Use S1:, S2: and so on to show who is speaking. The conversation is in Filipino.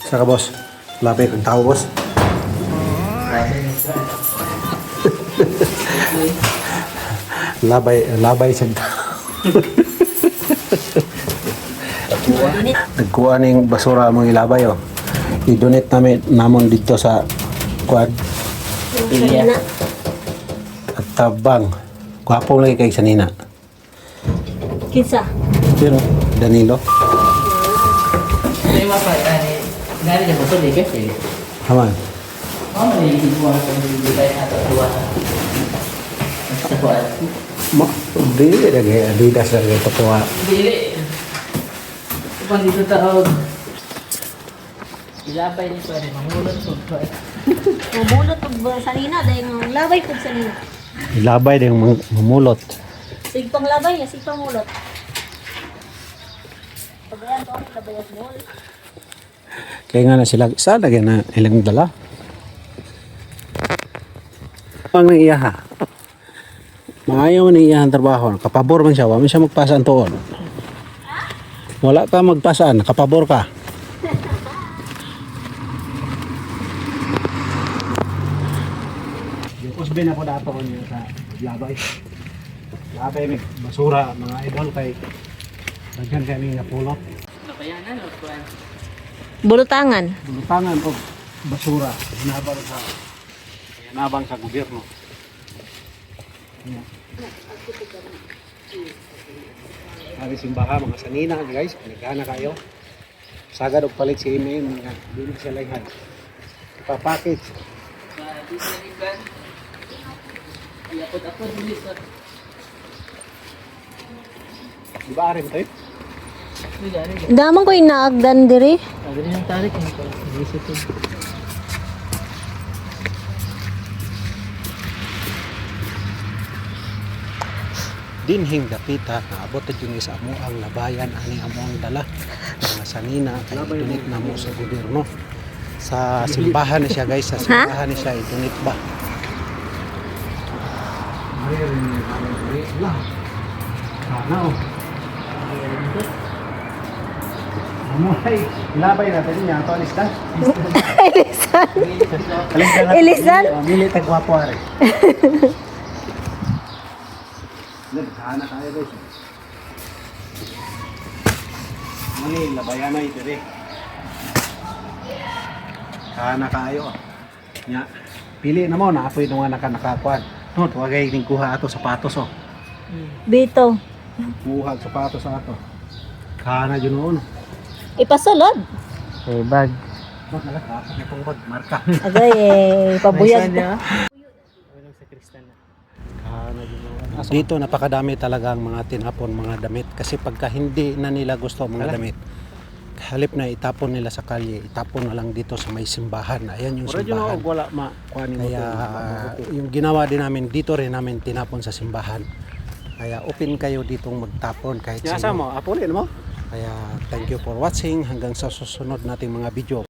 S1: Saka boss, lapit ang tao boss. labay sa tao. Nagkuha ng basura mong ilabay oh. I-donate namon dito sa quad. At tabang. Gwapong lagi kay sanina.
S2: Kinsa?
S1: Pero Danilo.
S3: Hindi mapay, nari na motor di kasi.
S1: Haman.
S3: Nalilipid mo ang pag-ibigay na ito.
S1: Dili lagi Adidas lagi ito kuha.
S3: Dili. Kung dito tawag. Ilapay ni pwede, mamulot po.
S2: Mamulot og sanina dahil ang labay pud sanina.
S1: Ilabay din mamulot.
S2: Sigpang labay ya, sigpang mulot. Pagayan to ang labay at mul.
S1: Kaya nga na sila, saan lagi na ilang dala? Ang nang iya ha? Maayaw man iya ang trabaho. Kapabor man siya, wala siya magpasaan toon. Wala ka magpasaan, kapabor ka. Yung usbin ako dato ko niya sa labay. Labay may basura, mga idol kay daghan kami napulot.
S3: Napayanan o kuwan?
S2: Bulutangan.
S1: Bulutangan o basura, hinabang sa gobyerno. Sabi simbaha, mga sanina guys, pinagana kayo. Sagad og palit si email nga dili siya layhan. Papakit.
S3: Dito na rin ba? Iapot-apot dili sa...
S1: Di ba arin tayo?
S3: Riga.
S2: Damang ko inaagdan diri.
S3: Agad yung tarik yung isip ko.
S1: Dinhing dapita na abot yun sa amo ang labayan ani amo ang dala mga sanina kay idunit na mo sa gobyerno sa simbahan ni siya guys, sa simbahan ni siya idunit ba sana oh Amoy, ilabay natin niya ito alistan
S2: Ilisan?
S1: Mili tagwapo ari Nagkana tayo guys. Mali, labayan na ito rin. Kana kayo. Nya, pili na mo, naapoy na nga nakakuan. No, tuwagay din kuha ato sapatos oh.
S2: Bito.
S1: Kuha sapatos ato. Kana yun noon.
S2: Ipasulod.
S3: Okay, bag.
S1: Bak, nagkakapag na itong bag, marka.
S2: Agay pabuyag.
S3: Sa kristal na.
S1: Dito napakadami talaga ang mga tinapon mga damit kasi pagka hindi na nila gusto ang mga damit halip na itapon nila sa kalye, itapon na lang dito sa may simbahan. Ayan yung simbahan. Kaya yung ginawa din namin dito rin namin tinapon sa simbahan. Kaya open kayo ditong magtapon kahit sino. Kaya thank you for watching hanggang sa susunod nating mga video.